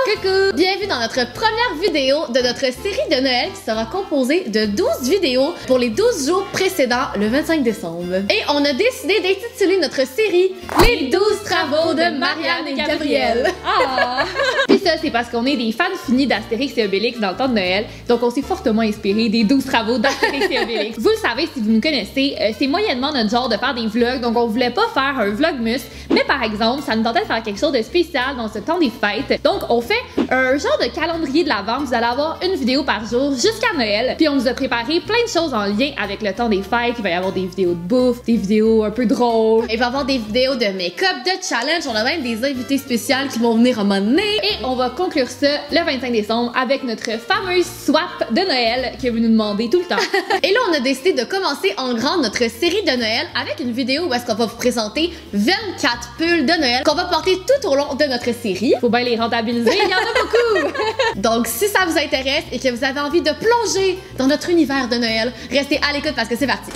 Coucou! Bienvenue dans notre première vidéo de notre série de Noël qui sera composée de 12 vidéos pour les 12 jours précédents le 25 décembre. Et on a décidé d'intituler notre série Les 12 travaux de Marianne et Gabriel. Ah! Puis ça, c'est parce qu'on est des fans finis d'Astérix et Obélix dans le temps de Noël, donc on s'est fortement inspiré des 12 travaux d'Astérix et Obélix. Vous le savez si vous nous connaissez, c'est moyennement notre genre de faire des vlogs, donc on voulait pas faire un vlogmus, mais par exemple, ça nous tentait de faire quelque chose de spécial dans ce temps des fêtes. Donc on fait un genre de calendrier de l'Avent, vous allez avoir une vidéo par jour jusqu'à Noël, puis on vous a préparé plein de choses en lien avec le temps des fêtes. Il va y avoir des vidéos de bouffe, des vidéos un peu drôles. Il va y avoir des vidéos de make-up, de challenge, on a même des invités spéciales qui vont venir à un moment donné. Et on va conclure ça le 25 décembre avec notre fameuse swap de Noël que vous nous demandez tout le temps. Et là, on a décidé de commencer en grand notre série de Noël avec une vidéo où est-ce qu'on va vous présenter 24 pulls de Noël qu'on va porter tout au long de notre série. Faut bien les rentabiliser, il y en a beaucoup! Donc, si ça vous intéresse et que vous avez envie de plonger dans notre univers de Noël, restez à l'écoute parce que c'est parti.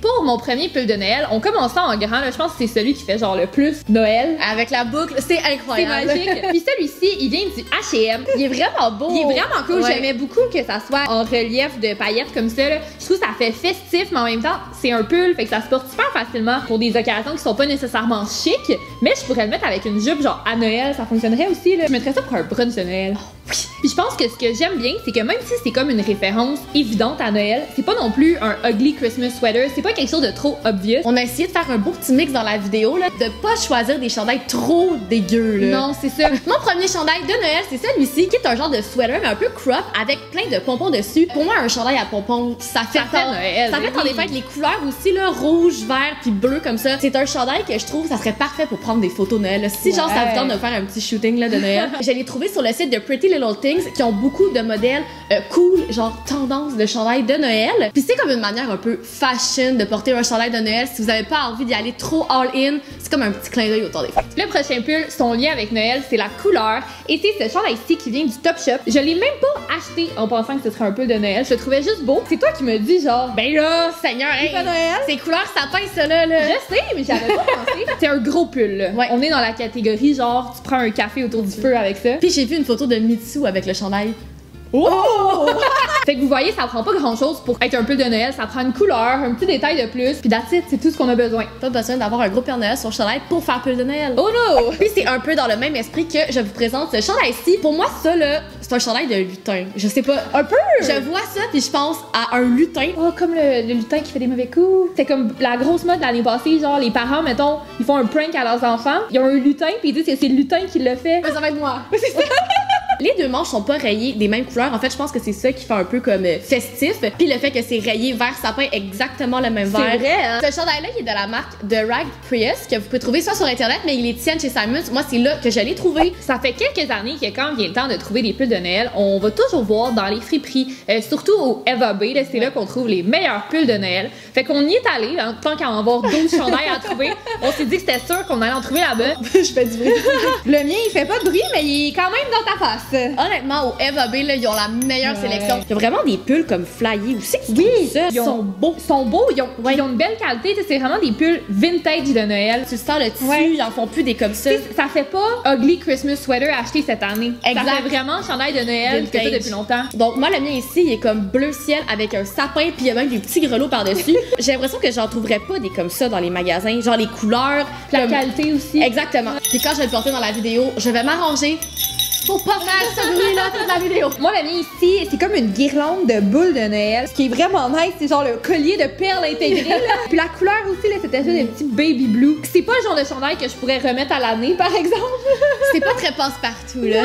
Pour mon premier pull de Noël, on commence en grand, là, je pense que c'est celui qui fait genre le plus Noël. Avec la boucle, c'est incroyable. C'est magique. Puis celui-ci, il vient du H&M. Il est vraiment beau. Il est vraiment cool. Ouais. J'aimais beaucoup que ça soit en relief de paillettes comme ça, là. Je trouve que ça fait festif, mais en même temps, c'est un pull, fait que ça se porte super facilement pour des occasions qui sont pas nécessairement chic. Mais je pourrais le mettre avec une jupe genre à Noël, ça fonctionnerait aussi, là. Je mettrais ça pour un brunch de Noël. Oui. Puis je pense que ce que j'aime bien, c'est que même si c'est comme une référence évidente à Noël, c'est pas non plus un ugly Christmas sweater, c'est pas quelque chose de trop obvious. On a essayé de faire un beau petit mix dans la vidéo, là, de pas choisir des chandails trop dégueux, là. Non, c'est ça. Mon premier chandail de Noël, c'est celui-ci, qui est un genre de sweater, mais un peu crop, avec plein de pompons dessus. Pour moi, un chandail à pompons, ça fait Noël. Ça fait dans les fêtes, les couleurs aussi, là, rouge, vert, puis bleu, comme ça. C'est un chandail que je trouve, ça serait parfait pour prendre des photos de Noël, là. Si genre ça vous tente de faire un petit shooting, là, de Noël. Je l'ai trouvé sur le site de Pretty Little Things, qui ont beaucoup de modèles cool, genre tendance de chandail de Noël. Puis c'est comme une manière un peu fashion de porter un chandail de Noël. Si vous avez pas envie d'y aller trop all-in, c'est comme un petit clin d'œil autour des fêtes. Le prochain pull, son lien avec Noël, c'est la couleur. Et c'est ce chandail-ci qui vient du Topshop. Je l'ai même pas acheté en pensant que ce serait un pull de Noël. Je le trouvais juste beau. C'est toi qui me dis genre, ben là, Seigneur, c'est pas Noël. c'est couleur sapin, ça là. Je sais, mais j'avais pas pensé. C'est un gros pull, là. Ouais. On est dans la catégorie genre, tu prends un café autour du feu avec ça. Puis j'ai vu une photo de Mitsu avec le chandail. Oh! Fait que vous voyez, ça prend pas grand chose pour être un pull de Noël. Ça prend une couleur, un petit détail de plus, puis that's it, c'est tout ce qu'on a besoin. Pas besoin d'avoir un gros Père Noël sur le chandail pour faire pull de Noël. Oh no! Puis c'est un peu dans le même esprit que je vous présente ce chandail-ci. Pour moi, ça là, c'est un chandail de lutin. Je sais pas. Un peu! Je vois ça puis je pense à un lutin. Oh, comme le lutin qui fait des mauvais coups. C'est comme la grosse mode l'année passée, genre les parents, mettons, ils font un prank à leurs enfants. Ils ont un lutin, puis ils disent que c'est le lutin qui l'a fait. Mais ça va être moi. Les deux manches sont pas rayées des mêmes couleurs. En fait, je pense que c'est ça qui fait un peu comme festif. Puis le fait que c'est rayé vert sapin, exactement le même vert. C'est vrai, hein? Ce chandail-là, il est de la marque The Rag Prius, que vous pouvez trouver soit sur Internet, mais il est tienne chez Simons. Moi, c'est là que je l'ai trouvé. Ça fait quelques années que quand vient le temps de trouver des pulls de Noël, on va toujours voir dans les friperies, surtout au Eva Bay, c'est là qu'on trouve les meilleurs pulls de Noël. Fait qu'on y est allé, hein, tant qu'à en avoir 12 chandails à trouver. On s'est dit que c'était sûr qu'on allait en trouver là-bas. Je fais du bruit. Le mien, il fait pas de bruit, mais il est quand même dans ta face. Honnêtement, au Eva Bay, là, ils ont la meilleure sélection. Il y a vraiment des pulls comme flyés aussi. Oui, ça. Ils sont beaux. Ils sont beaux, ils ont une belle qualité. C'est vraiment des pulls vintage de Noël. Tu sens le tissu, ils en font plus des comme ça. Ça fait pas ugly Christmas sweater acheté cette année. Exact. Ça fait vraiment chandail de Noël que t'as depuis longtemps. Donc moi, le mien ici, il est comme bleu ciel avec un sapin puis il y a même des petits grelots par-dessus. J'ai l'impression que j'en trouverais pas des comme ça dans les magasins. Genre les couleurs. La qualité aussi. Exactement. Puis quand je vais le porter dans la vidéo, je vais m'arranger. Faut pas faire ce bruit-là toute la vidéo. Moi, la mienne ici, c'est comme une guirlande de boules de Noël. Ce qui est vraiment nice, c'est genre le collier de perles intégré. Là. Puis la couleur aussi, là, c'était juste des petits baby blue. C'est pas le genre de chandail que je pourrais remettre à l'année, par exemple. C'est pas très passe-partout, là.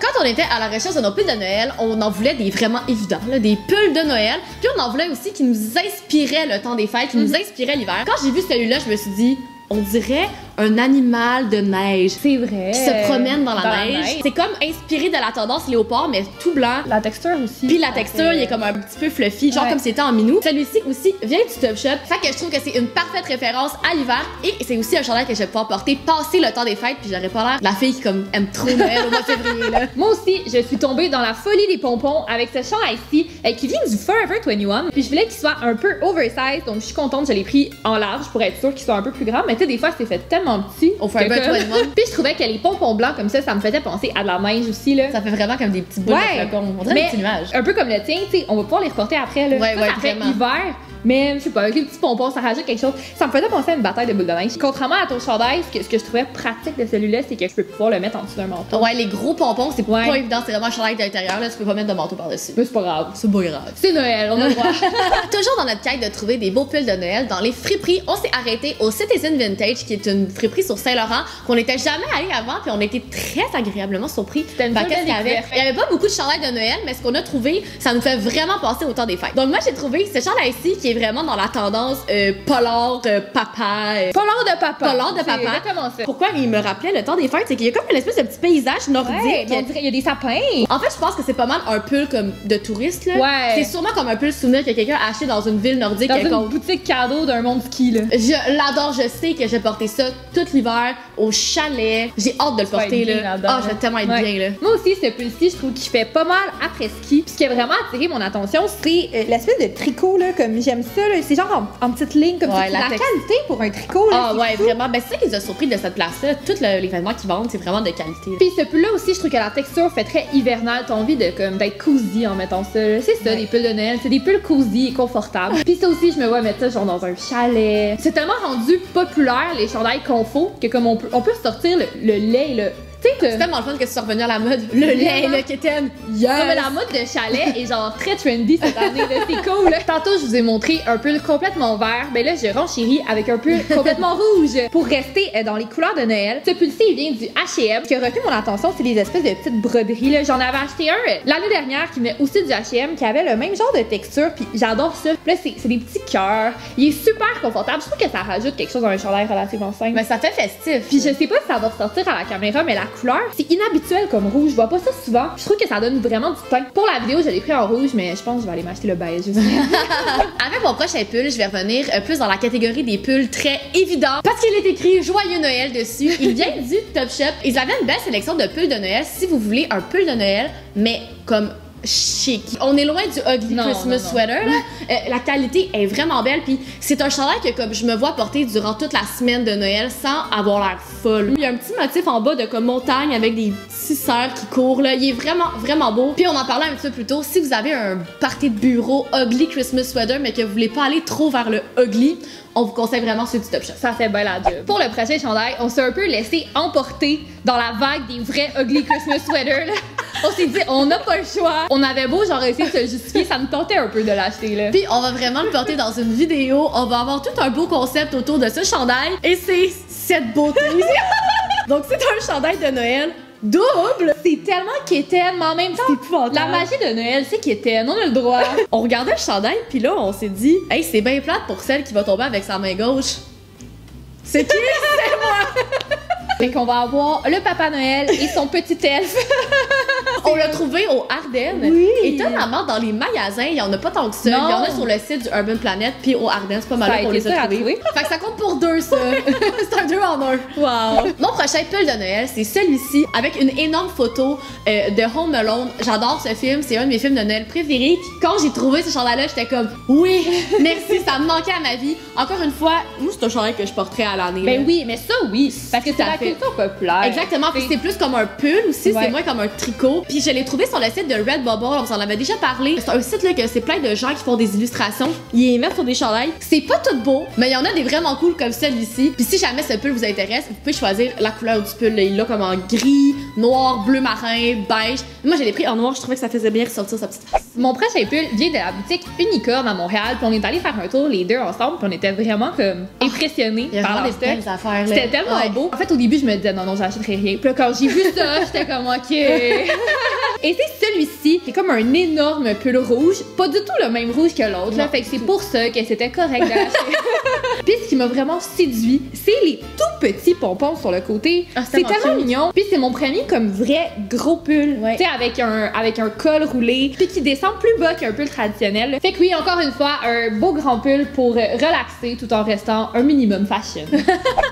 Quand on était à la recherche de nos pulls de Noël, on en voulait des vraiment évidents, là, des pulls de Noël. Puis on en voulait aussi qui nous inspiraient le temps des fêtes, qui nous inspiraient l'hiver. Quand j'ai vu celui-là, je me suis dit, on dirait un animal de neige. C'est vrai. Qui se promène dans la neige. C'est comme inspiré de la tendance léopard, mais tout blanc. La texture aussi. Puis la texture, il est comme un petit peu fluffy, genre comme c'était en minou. Celui-ci aussi vient du Top Shop. Fait que je trouve que c'est une parfaite référence à l'hiver. Et c'est aussi un chandail que je vais pouvoir porter passer le temps des fêtes. Puis j'aurais pas l'air de la fille qui comme aime trop Noël au mois de février, là. Moi aussi, je suis tombée dans la folie des pompons avec ce chandail-ci qui vient du Forever 21. Puis je voulais qu'il soit un peu oversize, donc je suis contente, je l'ai pris en large pour être sûre qu'il soit un peu plus grand. Mais tu sais, des fois, c'est fait tellement petit. Au Forever 21. Puis je trouvais que les pompons blancs comme ça me faisait penser à de la neige aussi, là. Ça fait vraiment comme des petits boules de flocons. On dirait des petits nuages. Un peu comme le tien, tu sais, on va pouvoir les reporter après, là. Ça fait hiver. Mais je sais pas, avec les petits pompons, ça rajoute quelque chose. Ça me faisait penser à une bataille de boules de neige. Contrairement à ton chandail, ce que je trouvais pratique de celui-là, c'est que je peux pouvoir le mettre en dessous d'un manteau. Ouais, les gros pompons, c'est pas évident, c'est vraiment un chandail de l'intérieur, là, tu peux pas mettre de manteau par-dessus. Mais c'est pas grave. C'est pas grave. C'est Noël, on a le droit. Toujours dans notre quête de trouver des beaux pulls de Noël, dans les friperies, on s'est arrêté au Citizen Vintage, qui est une friperie sur Saint-Laurent, qu'on n'était jamais allé avant, puis on a été très agréablement surpris. C'était une qu'est-ce qu'il y avait? Il y avait pas beaucoup de chandails de Noël, mais ce qu'on a trouvé, ça nous fait vraiment passer au temps des fêtes. Donc moi, j'ai trouvé ce chandail-ci qui est vraiment dans la tendance polar papa. Polar de papa. Polar de papa. Exactement ça. Pourquoi il me rappelait le temps des fêtes, c'est qu'il y a comme une espèce de petit paysage nordique. Ouais, on dirait il y a des sapins. En fait, je pense que c'est pas mal un pull comme de touriste, là. Ouais. C'est sûrement comme un pull souvenir que quelqu'un a acheté dans une ville nordique. Dans une boutique cadeau d'un monde ski, là. Je l'adore, je sais que j'ai porté ça tout l'hiver au chalet. J'ai hâte de le porter, là. Ah, je vais tellement être bien, là. Moi aussi, ce pull-ci, je trouve qu'il fait pas mal après ski. Puis ce qui a vraiment attiré mon attention, c'est l'espèce de tricot, là, comme j'aime ça, là. C'est genre en petite ligne, comme ça. La qualité pour un tricot, là. Ah, ouais, vraiment. Ben, c'est ça qui nous a surpris de cette place-là. Tous les vêtements qu'ils vendent, c'est vraiment de qualité. Puis ce pull-là aussi, je trouve que la texture fait très hivernale. T'as envie de, comme, d'être cosy en mettant ça. C'est ça, des pulls de Noël. C'est des pulls cosy et confortables. Puis ça aussi, je me vois mettre ça, genre, dans un chalet. C'est tellement rendu populaire, les chandails confo, que comme on peut sortir le lait, le. C'est tellement le fun que tu sois revenu à la mode. Le lait, le kitten. Yes. Non, mais la mode de chalet est genre très trendy cette année. C'est cool. Tantôt, je vous ai montré un pull complètement vert. Ben là, je renchéris avec un pull complètement rouge pour rester dans les couleurs de Noël. Ce pull-ci, il vient du H&M. Ce qui a retenu mon attention, c'est les espèces de petites broderies. Là. J'en avais acheté un l'année dernière qui venait aussi du H&M, qui avait le même genre de texture. Puis j'adore ça. Puis là, c'est des petits cœurs. Il est super confortable. Je trouve que ça rajoute quelque chose dans un chandail relativement simple. Mais ça fait festif. Puis je sais pas si ça va ressortir à la caméra, mais la couleur, c'est inhabituel comme rouge. Je vois pas ça souvent. Je trouve que ça donne vraiment du teint. Pour la vidéo, je l'ai pris en rouge, mais je pense que je vais aller m'acheter le beige aussi. Avec mon prochain pull, je vais revenir plus dans la catégorie des pulls très évidents parce qu'il est écrit Joyeux Noël dessus. Il vient du Top Shop. Ils avaient une belle sélection de pulls de Noël si vous voulez un pull de Noël, mais comme chic. On est loin du ugly Christmas sweater, là. La qualité est vraiment belle, puis c'est un chandail que comme je me vois porter durant toute la semaine de Noël sans avoir l'air folle. Il y a un petit motif en bas de comme montagne avec des petits cerfs qui courent, là. Il est vraiment beau. Puis on en parlait un petit peu plus tôt, si vous avez un party de bureau ugly Christmas sweater, mais que vous voulez pas aller trop vers le ugly, on vous conseille vraiment ceux du Top Shop. Ça fait bien la job. Pour le prochain chandail, on s'est un peu laissé emporter dans la vague des vrais ugly Christmas sweaters, là. On s'est dit, on n'a pas le choix. On avait beau genre essayer de se justifier, ça nous tentait un peu de l'acheter, là. Puis on va vraiment le porter dans une vidéo. On va avoir tout un beau concept autour de ce chandail. Et c'est cette beauté. Donc c'est un chandail de Noël double. C'est tellement quétaine, mais en même temps, la magie de Noël, c'est quétaine. On a le droit. On regardait le chandail, puis là, on s'est dit, hey, c'est bien plate pour celle qui va tomber avec sa main gauche. C'est qui? C'est moi! Fait qu'on va avoir le Papa Noël et son petit elfe. On l'a trouvé au Ardennes. Oui. Étonnamment, dans les magasins, il y en a pas tant que ça. Non. Il y en a sur le site du Urban Planet, puis au Ardennes, c'est pas mal qu'on les a trouvés. Fait que ça compte pour deux, ça. C'est un 2 en 1. Wow. Mon prochain pull de Noël, c'est celui-ci, avec une énorme photo de Home Alone. J'adore ce film, c'est un de mes films de Noël préférés. Puis quand j'ai trouvé ce chandail-là, j'étais comme, oui, merci, ça me manquait à ma vie. Encore une fois, moi, c'est un chandail que je porterais à l'année. Ben oui, mais ça, oui. Parce que c'est la culture populaire. Exactement, puis c'est plus comme un pull aussi, c'est moins comme un tricot. Puis je l'ai trouvé sur le site de Redbubble, on vous en avait déjà parlé. C'est un site là que c'est plein de gens qui font des illustrations. Ils les mettent sur des chandails. C'est pas tout beau, mais il y en a des vraiment cool comme celui-ci. Puis si jamais ce pull vous intéresse, vous pouvez choisir la couleur du pull. Il l'a comme en gris, noir, bleu marin, beige. Moi, je l'ai pris en noir, je trouvais que ça faisait bien ressortir sa petite face. Mon prochain pull vient de la boutique Unicorn à Montréal. Puis on est allé faire un tour les deux ensemble. Puis on était vraiment comme impressionnés par leur stock. C'était tellement beau. En fait, au début, je me disais non, j'achèterais rien. Puis là, quand j'ai vu ça, j'étais comme ok. Et c'est celui-ci, qui est comme un énorme pull rouge. Pas du tout le même rouge que l'autre. Fait que c'est pour ça que c'était correct de l'acheter. Puis ce qui m'a vraiment séduit, c'est les tout petits pompons sur le côté. Ah, c'est tellement mignon. Puis c'est mon premier comme vrai gros pull, ouais. tu sais, avec un col roulé, puis qui descend plus bas qu'un pull traditionnel. Fait que oui, encore une fois, un beau grand pull pour relaxer tout en restant un minimum fashion.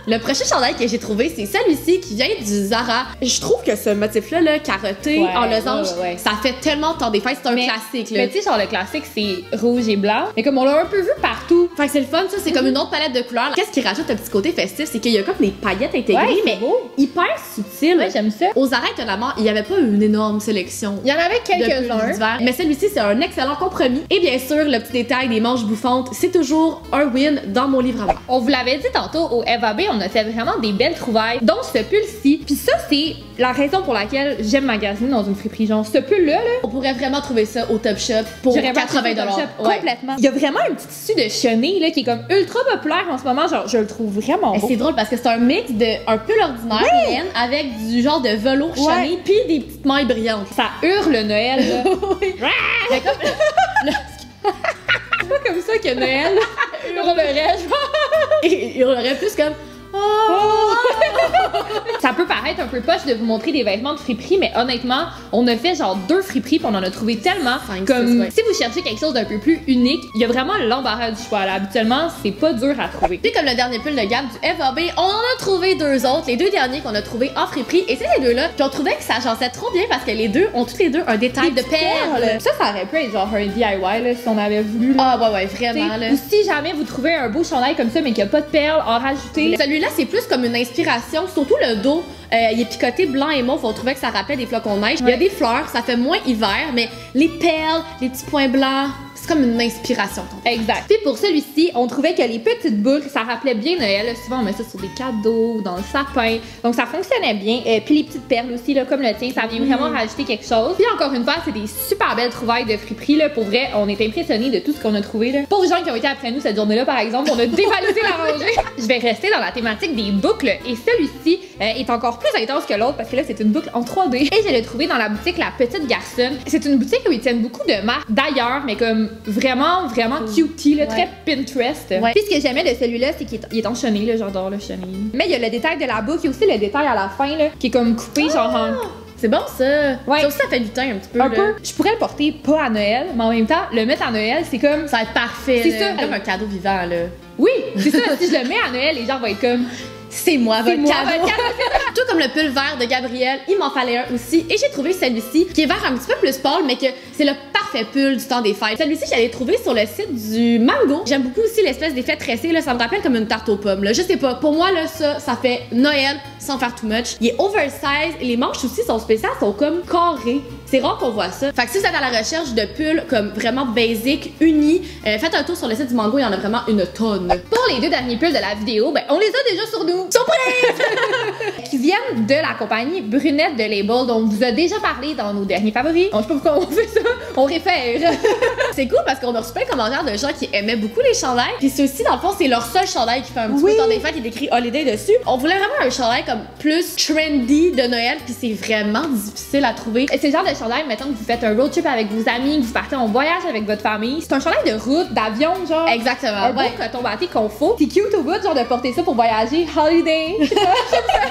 Le prochain chandail que j'ai trouvé, c'est celui-ci qui vient du Zara. Je trouve que ce motif-là, là, carotté en losange, ça fait tellement temps des fêtes. C'est un classique. Là. Mais tu sais, genre le classique, c'est rouge et blanc. Mais comme on l'a un peu vu partout. Fait que c'est le fun, ça. C'est comme une autre palette de couleurs. Qu'est-ce qui rajoute un petit côté festif, c'est qu'il y a comme des paillettes intégrées, mais hyper subtiles. Ouais, j'aime ça. Aux Zara, étonnamment, il n'y avait pas une énorme sélection. Il y en avait quelques-uns. Mais celui-ci, c'est un excellent compromis. Et bien sûr, le petit détail des manches bouffantes, c'est toujours un win dans mon livre à moi. On vous l'avait dit tantôt, au Eva B, on a fait vraiment des belles trouvailles, dont ce pull-ci. Puis ça, c'est la raison pour laquelle j'aime magasiner dans une friperie. Genre, ce pull-là, on pourrait vraiment trouver ça au Top Shop pour 80 $. Complètement. Il y a vraiment un petit tissu de chenille là, qui est comme ultra populaire en ce moment. Genre, je le trouve vraiment beau. C'est drôle parce que c'est un mix de un pull ordinaire laine avec du genre de velours chenille puis des petites mailles brillantes. Ça hurle Noël, là. Oui. C'est comme... C'est pas comme ça que Noël hurlerait. Il hurlerait plus comme... Oh! Ça peut paraître un peu poche de vous montrer des vêtements de friperie, mais honnêtement, on a fait genre 2 friperies puis on en a trouvé tellement. Comme si vous cherchez quelque chose d'un peu plus unique, il y a vraiment l'embarras du choix. Là, habituellement, c'est pas dur à trouver. Puis comme le dernier pull de gamme du Eva B, on en a trouvé 2 autres, les 2 derniers qu'on a trouvés en friperie, et c'est les 2-là. Puis on trouvait que ça agençait trop bien parce que les deux ont toutes les deux un détail de perles. Ça aurait pu être genre un DIY là, si on avait voulu. Là. Ah ouais, vraiment. Là. Ou si jamais vous trouvez un beau chandail comme ça mais qu'il n'y a pas de perles, en rajouter. Celui-là, c'est plus comme une inspiration, surtout le dos. Il est picoté blanc et mauve, on trouvait que ça rappelait des flocons de neige. Il y a des fleurs, ça fait moins hiver, mais les perles, les petits points blancs, c'est comme une inspiration. Exact. Puis pour celui-ci, on trouvait que les petites boucles, ça rappelait bien Noël. Souvent, on met ça sur des cadeaux, dans le sapin. Donc ça fonctionnait bien. Puis les petites perles aussi, là, comme le tien, ça vient vraiment rajouter quelque chose. Puis encore une fois, c'est des super belles trouvailles de friperie. Là. Pour vrai, on est impressionnés de tout ce qu'on a trouvé. Là. Pour les gens qui ont été après nous cette journée-là, par exemple, on a dévalisé la rangée. Je vais rester dans la thématique des boucles. Et celui-ci est encore plus intense que l'autre parce que là, c'est une boucle en 3D. Et je l'ai trouvé dans la boutique La Petite Garçonne. C'est une boutique où ils tiennent beaucoup de marques d'ailleurs, mais comme vraiment cutie, là, très Pinterest. Ouais. Puis ce que j'aimais de celui-là, c'est qu'il est en chenille, là, j'adore le chenille. Mais il y a le détail de la boucle, il y a aussi le détail à la fin, là, qui est comme coupé, genre en... C'est bon ça! Ouais. Ça aussi, ça fait du temps un petit peu. Un peu. Je pourrais le porter pas à Noël, mais en même temps, le mettre à Noël, c'est comme... Ça va être parfait. C'est ça. Comme un cadeau vivant, là. Oui, c'est ça. Si je le mets à Noël, les gens vont être comme... C'est moi, votre cadeau. Tout comme le pull vert de Gabrielle, il m'en fallait un aussi. Et j'ai trouvé celui-ci, qui est vert un petit peu plus pâle, mais que c'est le parfait pull du temps des fêtes. Celui-ci, j'allais trouver sur le site du Mango. J'aime beaucoup aussi l'espèce d'effet tressé, là. Ça me rappelle comme une tarte aux pommes, là. Je sais pas. Pour moi, là, ça fait Noël sans faire too much. Il est oversize. Et les manches aussi sont spéciales, sont comme carrées. C'est rare qu'on voit ça. Fait que si vous êtes à la recherche de pulls comme vraiment basic, unis, faites un tour sur le site du Mango, il y en a vraiment une tonne. Pour les 2 derniers pulls de la vidéo, ben on les a déjà sur nous. Surprise! Qui viennent de la compagnie Brunette de Label, dont on vous a déjà parlé dans nos derniers favoris. Je sais pas pourquoi on fait ça, on réfère. C'est cool parce qu'on a reçu plein de commentaires de gens qui aimaient beaucoup les chandails. Puis ceux-ci, dans le fond, c'est leur seul chandail qui fait un petit peu dans des fêtes, qui est écrit Holiday dessus. On voulait vraiment un chandail comme plus trendy de Noël, puis c'est vraiment difficile à trouver. C'est le genre de chandail, mettons que vous faites un road trip avec vos amis, que vous partez en voyage avec votre famille. C'est un chandail de route, d'avion, genre. Exactement. Un beau coton batté qu'on faut. C'est cute au bout, genre de porter ça pour voyager. Holiday.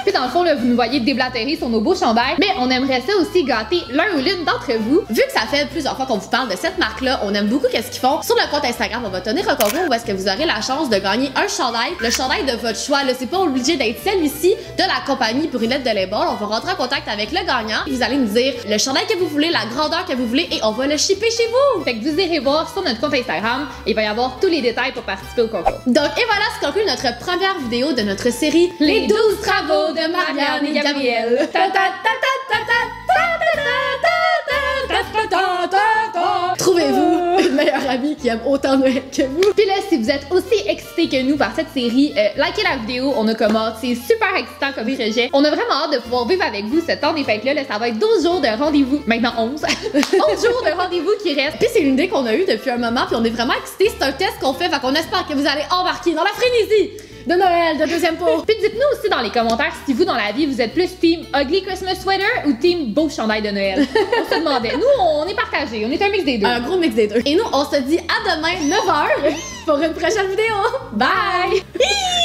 Puis dans le fond, là, vous nous voyez déblatérer sur nos beaux chandails. Mais on aimerait ça aussi gâter l'un ou l'une d'entre vous. Vu que ça fait plusieurs fois qu'on vous parle de cette marque-là, on aime beaucoup qu'est-ce qu'ils font. Sur le compte Instagram, on va tenir un concours où est-ce que vous aurez la chance de gagner un chandail. Le chandail de votre choix, là, c'est pas obligé d'être celui-ci de la compagnie Brunette de Label. On va rentrer en contact avec le gagnant. Vous allez nous dire le chandail que vous voulez, la grandeur que vous voulez et on va le shipper chez vous. Fait que vous irez voir sur notre compte Instagram. Il va y avoir tous les détails pour participer au concours. Donc, et voilà, ce conclut notre première vidéo de notre série Les 12 travaux de Marianne et Gabrielle. Trouvez-vous une meilleure amie qui aime autant Noël que vous. Puis là, si vous êtes aussi excités que nous par cette série, likez la vidéo, on a commande, c'est super excitant comme projet. On a vraiment hâte de pouvoir vivre avec vous ce temps des fêtes-là. Là, ça va être 12 jours de rendez-vous, maintenant 11. 11 jours de rendez-vous qui restent. Puis c'est une idée qu'on a eue depuis un moment, puis on est vraiment excités. C'est un test qu'on fait qu'on espère que vous allez embarquer dans la frénésie de Noël, de deuxième pot. Puis dites-nous aussi dans les commentaires si vous, dans la vie, vous êtes plus team ugly Christmas sweater ou team beau chandail de Noël. On se demandait. Nous, on est partagés. On est un mix des deux. Un gros mix des deux. Et nous, on se dit à demain, 9h, pour une prochaine vidéo. Bye! Bye!